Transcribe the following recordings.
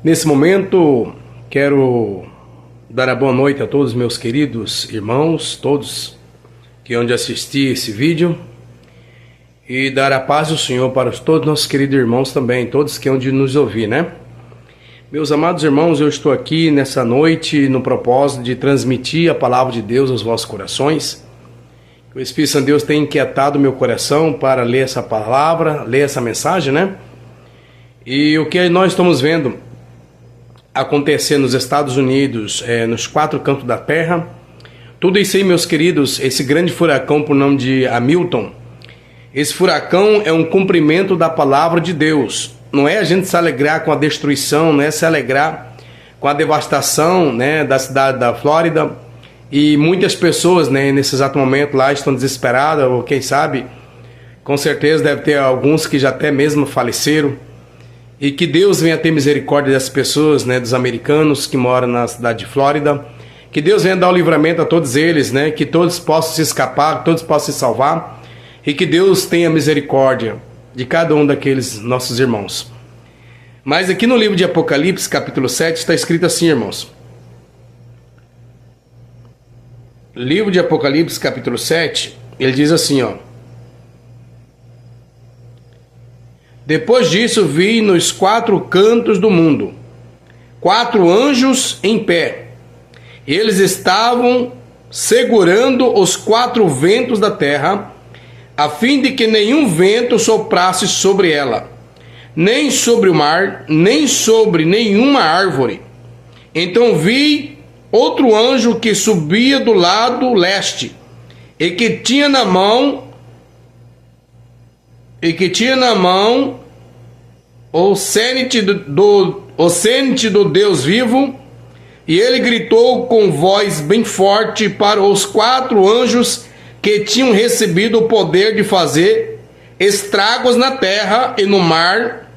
Nesse momento, quero dar a boa noite a todos meus queridos irmãos, todos que hão de assistir esse vídeo, e dar a paz do Senhor para todos nossos queridos irmãos também, todos que hão de nos ouvir, né? Meus amados irmãos, eu estou aqui nessa noite no propósito de transmitir a palavra de Deus aos vossos corações. O Espírito Santo de Deus tem inquietado meu coração para ler essa palavra, ler essa mensagem, né? E o que nós estamos vendo acontecer nos Estados Unidos, nos quatro cantos da terra, tudo isso aí, meus queridos, esse grande furacão por nome de Hamilton, esse furacão é um cumprimento da palavra de Deus. Não é a gente se alegrar com a destruição, não é se alegrar com a devastação, né, da cidade da Flórida. E muitas pessoas, né, nesse exato momento lá estão desesperadas, ou quem sabe, com certeza deve ter alguns que já até mesmo faleceram. E que Deus venha ter misericórdia dessas pessoas, né, dos americanos que moram na cidade de Flórida. Que Deus venha dar o livramento a todos eles, né, que todos possam se escapar, que todos possam se salvar. E que Deus tenha misericórdia de cada um daqueles nossos irmãos. Mas aqui no livro de Apocalipse, capítulo 7, está escrito assim, irmãos. Livro de Apocalipse, capítulo 7, ele diz assim, ó. Depois disso vi nos quatro cantos do mundo 4 anjos em pé. Eles estavam segurando os 4 ventos da terra, a fim de que nenhum vento soprasse sobre ela, nem sobre o mar, nem sobre nenhuma árvore. Então vi outro anjo que subia do lado leste, e que tinha na mão o sênite do Deus vivo, e ele gritou com voz bem forte para os 4 anjos que tinham recebido o poder de fazer estragos na terra e no mar.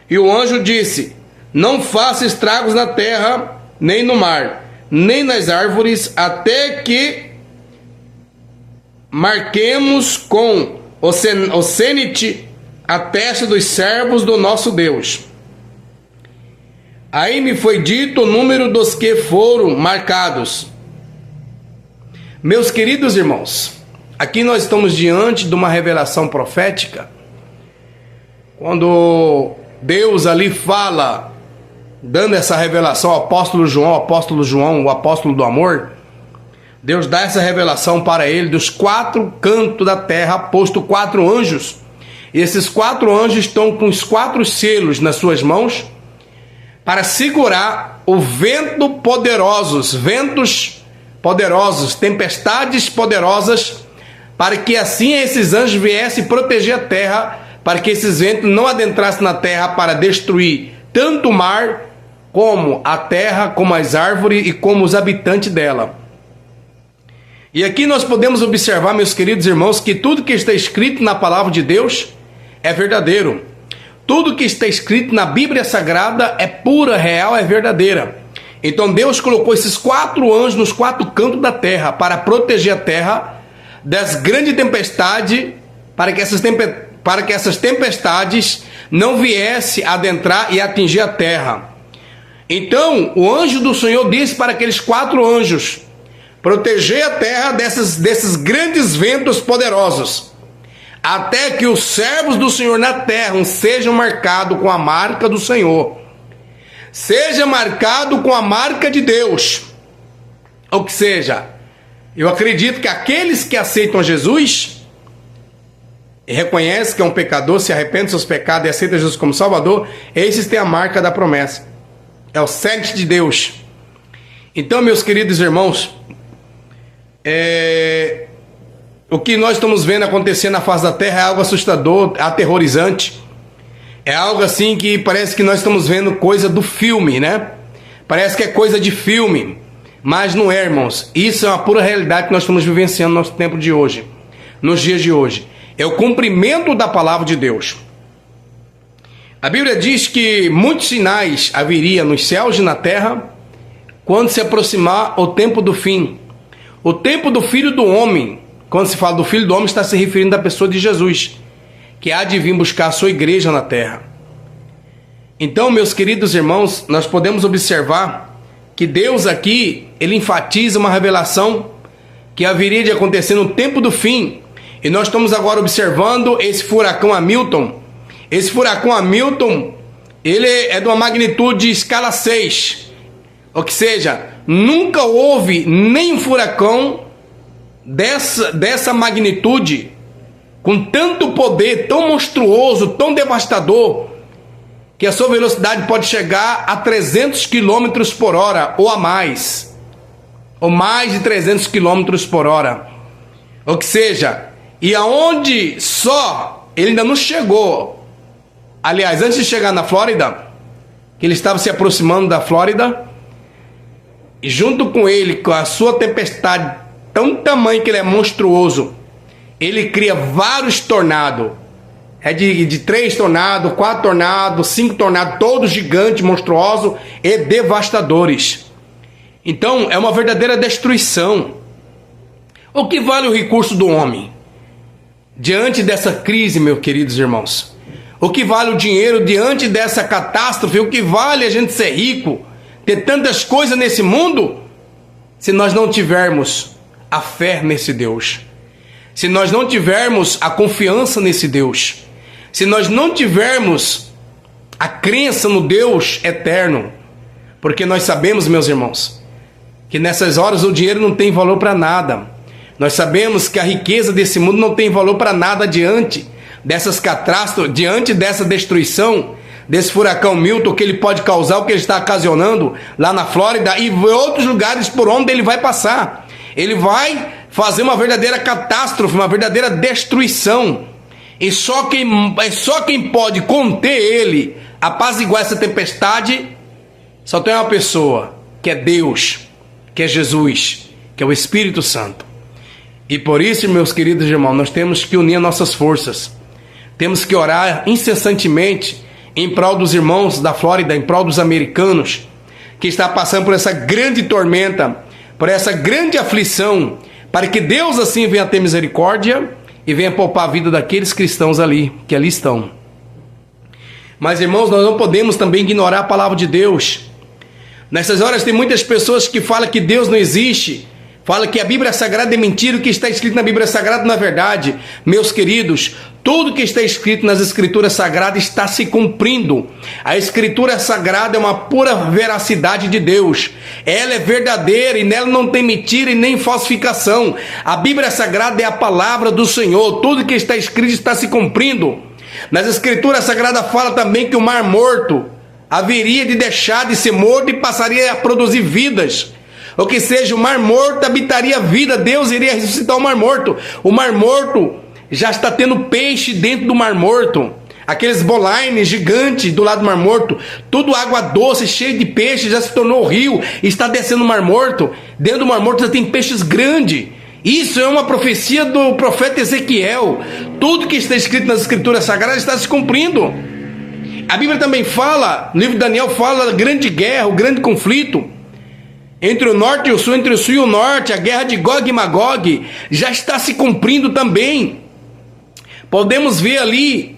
E o anjo disse: não faça estragos na terra, nem no mar, nem nas árvores, até que marquemos com o sênite a testa dos servos do nosso Deus. Aí me foi dito o número dos que foram marcados. Meus queridos irmãos, aqui nós estamos diante de uma revelação profética. Quando Deus ali fala, dando essa revelação ao apóstolo João, o apóstolo do amor, Deus dá essa revelação para ele dos 4 cantos da terra, posto 4 anjos. E esses 4 anjos estão com os 4 selos nas suas mãos para segurar o ventos poderosos, tempestades poderosas, para que assim esses anjos viessem proteger a terra, para que esses ventos não adentrassem na terra para destruir tanto o mar, como a terra, como as árvores e como os habitantes dela. E aqui nós podemos observar, meus queridos irmãos, que tudo que está escrito na palavra de Deus é verdadeiro. Tudo que está escrito na Bíblia Sagrada é pura, real, é verdadeira. Então Deus colocou esses 4 anjos nos 4 cantos da terra para proteger a terra das grandes tempestades, para que essas tempestades não viessem adentrar e atingir a terra. Então o anjo do Senhor disse para aqueles 4 anjos proteger a terra desses grandes ventos poderosos, até que os servos do Senhor na terra sejam marcados com a marca do Senhor, seja marcado com a marca de Deus. Ou que seja, eu acredito que aqueles que aceitam Jesus e reconhecem que é um pecador, se arrepende dos seus pecados e aceita Jesus como Salvador, esses têm a marca da promessa, é o sênite de Deus. Então, meus queridos irmãos, o que nós estamos vendo acontecer na face da terra é algo assustador, aterrorizante. É algo assim que parece que nós estamos vendo coisa do filme, né? Parece que é coisa de filme, mas não é, irmãos. Isso é uma pura realidade que nós estamos vivenciando no nosso tempo de hoje, nos dias de hoje. É o cumprimento da palavra de Deus. A Bíblia diz que muitos sinais haveriam nos céus e na terra quando se aproximar o tempo do fim. O tempo do Filho do Homem. Quando se fala do Filho do Homem, está se referindo à pessoa de Jesus, que há de vir buscar a sua igreja na terra. Então, meus queridos irmãos, nós podemos observar que Deus aqui, ele enfatiza uma revelação que haveria de acontecer no tempo do fim. E nós estamos agora observando esse furacão Hamilton. Esse furacão Hamilton, ele é de uma magnitude escala 6. Ou que seja, nunca houve nem um furacão dessa magnitude, com tanto poder, tão monstruoso, tão devastador, que a sua velocidade pode chegar a 300 km por hora ou a mais. Ou mais de 300 km por hora. Ou que seja, e aonde só ele ainda não chegou. Aliás, antes de chegar na Flórida, que ele estava se aproximando da Flórida, e junto com ele, com a sua tempestade tão tamanho que ele é monstruoso, ele cria vários tornados. É de 3 tornados, 4 tornados, 5 tornados, todos gigantes, monstruosos e devastadores. Então, é uma verdadeira destruição. O que vale o recurso do homem? Diante dessa crise, meus queridos irmãos. O que vale o dinheiro diante dessa catástrofe? O que vale a gente ser rico? Ter tantas coisas nesse mundo? Se nós não tivermos a fé nesse Deus. Se nós não tivermos a confiança nesse Deus. Se nós não tivermos a crença no Deus eterno. Porque nós sabemos, meus irmãos, que nessas horas o dinheiro não tem valor para nada. Nós sabemos que a riqueza desse mundo não tem valor para nada diante dessas catástrofes, diante dessa destruição, desse furacão Milton, que ele pode causar, o que ele está ocasionando lá na Flórida e em outros lugares por onde ele vai passar. Ele vai fazer uma verdadeira catástrofe, uma verdadeira destruição. E só quem pode conter ele, apaziguar essa tempestade, só tem uma pessoa, que é Deus, que é Jesus, que é o Espírito Santo. E por isso, meus queridos irmãos, nós temos que unir nossas forças. Temos que orar incessantemente em prol dos irmãos da Flórida, em prol dos americanos, que está passando por essa grande tormenta, por essa grande aflição, para que Deus assim venha ter misericórdia e venha poupar a vida daqueles cristãos ali, que ali estão. Mas, irmãos, nós não podemos também ignorar a palavra de Deus. Nessas horas tem muitas pessoas que falam que Deus não existe, falam que a Bíblia Sagrada é mentira, o que está escrito na Bíblia Sagrada não é verdade. Meus queridos, tudo que está escrito nas Escrituras Sagradas está se cumprindo. A Escritura Sagrada é uma pura veracidade de Deus. Ela é verdadeira e nela não tem mentira e nem falsificação. A Bíblia Sagrada é a palavra do Senhor. Tudo que está escrito está se cumprindo. Nas Escrituras Sagradas fala também que o mar morto haveria de deixar de ser morto e passaria a produzir vidas. Ou que seja, o mar morto habitaria a vida. Deus iria ressuscitar o mar morto. O mar morto já está tendo peixe dentro do mar morto. Aqueles bolaines gigantes do lado do mar morto, tudo água doce, cheio de peixe, já se tornou rio, está descendo o mar morto. Dentro do mar morto já tem peixes grandes. Isso é uma profecia do profeta Ezequiel. Tudo que está escrito nas Escrituras Sagradas está se cumprindo. A Bíblia também fala, no livro de Daniel fala da grande guerra, o grande conflito entre o norte e o sul, entre o sul e o norte, a guerra de Gog e Magog já está se cumprindo também. Podemos ver ali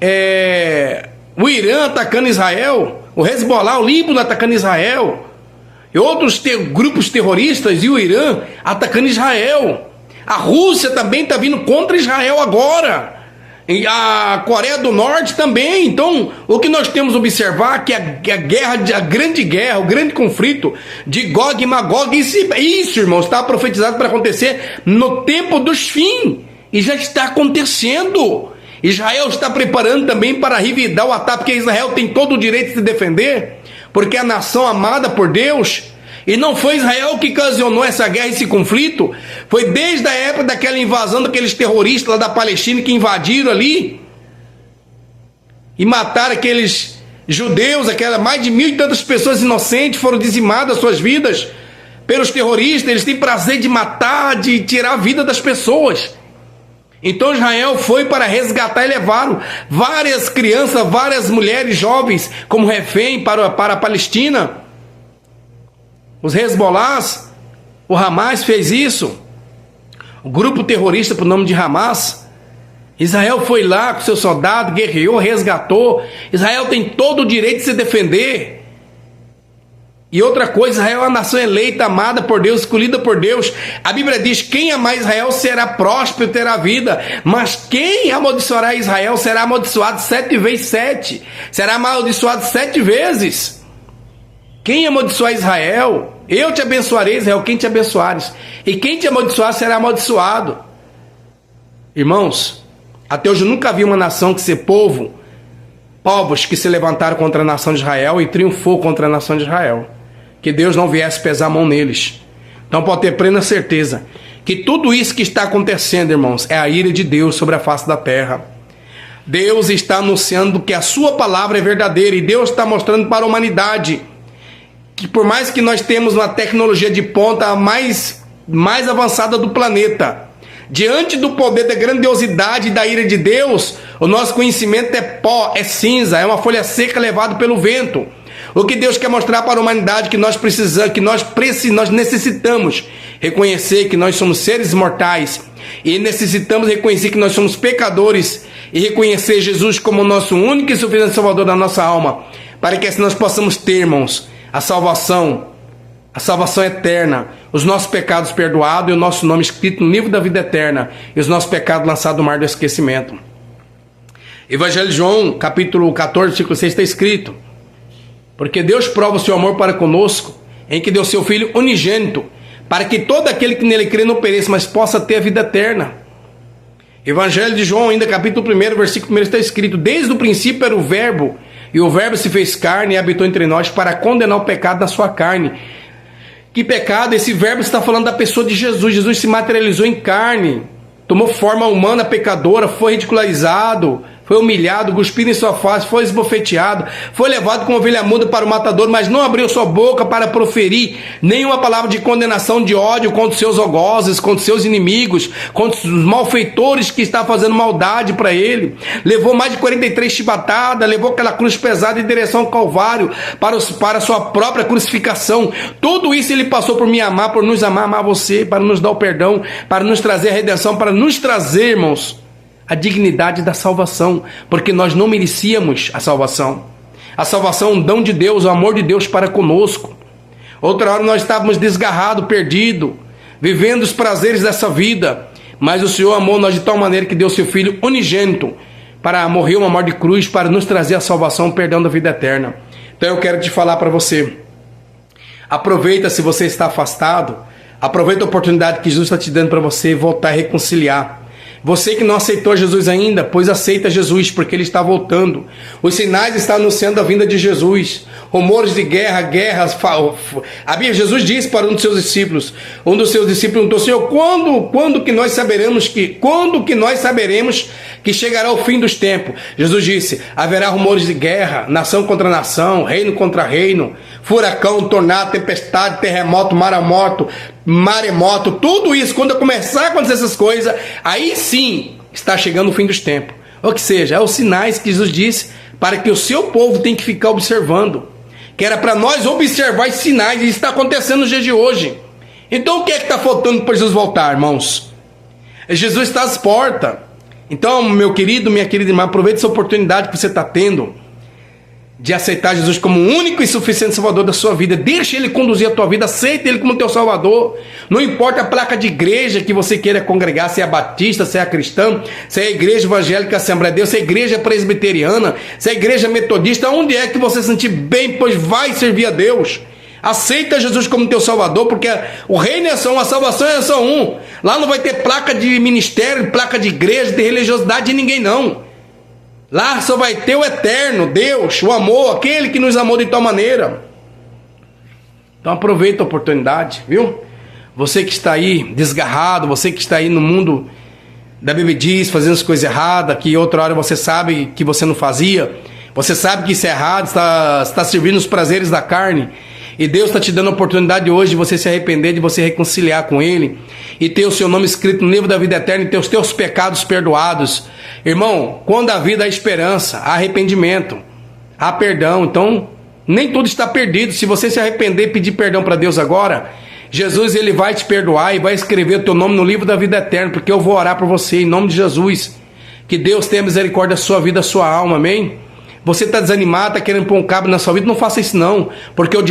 o Irã atacando Israel, o Hezbollah, o Líbano atacando Israel, e outros grupos terroristas e o Irã atacando Israel. A Rússia também está vindo contra Israel agora. E a Coreia do Norte também. Então, o que nós temos que observar é que a grande guerra, o grande conflito de Gog e Magog, isso, irmãos, está profetizado para acontecer no tempo dos fins. E já está acontecendo. Israel está preparando também para revidar o ataque, porque Israel tem todo o direito de se defender, porque é a nação amada por Deus. E não foi Israel que ocasionou essa guerra, esse conflito. Foi desde a época daquela invasão daqueles terroristas lá da Palestina que invadiram ali e mataram aqueles judeus, mais de 1.000 e tantas pessoas inocentes foram dizimadas suas vidas pelos terroristas. Eles têm prazer de matar, de tirar a vida das pessoas. Então Israel foi para resgatar e levaram várias crianças, várias mulheres jovens como refém para a Palestina. Os Hezbollahs, o Hamas fez isso. O grupo terrorista por nome de Hamas Israel foi lá com seu soldado, guerreou, resgatou. Israel tem todo o direito de se defender. E outra coisa, Israel é uma nação eleita, amada por Deus, escolhida por Deus. A Bíblia diz, quem amar Israel será próspero e terá vida. Mas quem amaldiçoará Israel será amaldiçoado 7 vezes 7. Será amaldiçoado 7 vezes. Quem amaldiçoar Israel, eu te abençoarei, Israel, quem te abençoares. E quem te amaldiçoar será amaldiçoado. Irmãos, até hoje eu nunca vi uma nação que ser povos que se levantaram contra a nação de Israel e triunfou contra a nação de Israel. Que Deus não viesse pesar a mão neles. Então pode ter plena certeza que tudo isso que está acontecendo, irmãos, é a ira de Deus sobre a face da terra. Deus está anunciando que a sua palavra é verdadeira e Deus está mostrando para a humanidade que por mais que nós temos uma tecnologia de ponta mais avançada do planeta, diante do poder da grandiosidade e da ira de Deus, o nosso conhecimento é pó, é cinza, é uma folha seca levada pelo vento. O que Deus quer mostrar para a humanidade que nós precisamos, nós necessitamos reconhecer que nós somos seres mortais e necessitamos reconhecer que nós somos pecadores e reconhecer Jesus como nosso único e suficiente Salvador da nossa alma, para que assim nós possamos ter, irmãos, a salvação eterna, os nossos pecados perdoados e o nosso nome escrito no livro da vida eterna e os nossos pecados lançados no mar do esquecimento. Evangelho de João, capítulo 14, versículo 6 está escrito: porque Deus prova o seu amor para conosco, em que deu seu Filho unigênito, para que todo aquele que nele crê não pereça, mas possa ter a vida eterna. Evangelho de João, ainda capítulo 1, versículo 1 está escrito: desde o princípio era o Verbo, e o Verbo se fez carne e habitou entre nós para condenar o pecado na sua carne. Que pecado? Esse Verbo está falando da pessoa de Jesus. Jesus se materializou em carne, tomou forma humana pecadora, foi ridicularizado, foi humilhado, cuspido em sua face, foi esbofeteado, foi levado como ovelha muda para o matador, mas não abriu sua boca para proferir nenhuma palavra de condenação, de ódio contra os seus algozes, contra os seus inimigos, contra os malfeitores que estavam fazendo maldade para ele. Levou mais de 43 chibatadas, levou aquela cruz pesada em direção ao Calvário, para a sua própria crucificação. Tudo isso ele passou por me amar, por nos amar, amar você, para nos dar o perdão, para nos trazer a redenção, para nos trazer, irmãos, a dignidade da salvação, porque nós não merecíamos a salvação. A salvação é um dom de Deus, o amor de Deus para conosco. Outra hora nós estávamos desgarrados, perdidos, vivendo os prazeres dessa vida, mas o Senhor amou nós de tal maneira que deu seu Filho unigênito para morrer uma morte de cruz, para nos trazer a salvação, o perdão da vida eterna. Então eu quero te falar para você, aproveita, se você está afastado, aproveita a oportunidade que Jesus está te dando para você voltar a reconciliar. Você que não aceitou Jesus ainda, pois aceita Jesus, porque Ele está voltando. Os sinais estão anunciando a vinda de Jesus. Rumores de guerras. A Bíblia, Jesus disse para um dos seus discípulos perguntou: Senhor, quando que nós saberemos que chegará o fim dos tempos? Jesus disse: haverá rumores de guerra, nação contra nação, reino contra reino, furacão, tornado, tempestade, terremoto, maremoto, tudo isso. Quando começar a acontecer essas coisas, aí sim está chegando o fim dos tempos. Ou seja, é os sinais que Jesus disse para que o seu povo tem que ficar observando, que era para nós observar esses sinais, e isso está acontecendo nos dias de hoje. Então o que é que está faltando para Jesus voltar, irmãos? Jesus está às portas. Então, meu querido, minha querida irmã, aproveite essa oportunidade que você está tendo de aceitar Jesus como o único e suficiente Salvador da sua vida. Deixa Ele conduzir a tua vida, aceita Ele como teu Salvador. Não importa a placa de igreja que você queira congregar, se é batista, se é cristã, se é a igreja evangélica Assembleia de Deus, se é a igreja presbiteriana, se é a igreja metodista, onde é que você se sentir bem, pois vai servir a Deus. Aceita Jesus como teu Salvador, porque o reino é só um, a salvação é só um. Lá não vai ter placa de ministério, placa de igreja, de religiosidade de ninguém não. Lá só vai ter o eterno, Deus, o amor, aquele que nos amou de tal maneira. Então aproveita a oportunidade, viu? Você que está aí desgarrado, você que está aí no mundo da Bíblia diz, fazendo as coisas erradas, que outra hora você sabe que você não fazia, você sabe que isso é errado, está servindo os prazeres da carne. E Deus está te dando a oportunidade hoje de você se arrepender, de você reconciliar com Ele e ter o seu nome escrito no livro da vida eterna e ter os teus pecados perdoados. Irmão, quando a vida há esperança, há arrependimento, há perdão. Então, nem tudo está perdido. Se você se arrepender e pedir perdão para Deus agora, Jesus Ele vai te perdoar e vai escrever o teu nome no livro da vida eterna, porque eu vou orar por você em nome de Jesus. Que Deus tenha misericórdia da sua vida, da sua alma, amém? Você está desanimado, está querendo pôr um cabo na sua vida, não faça isso não, porque o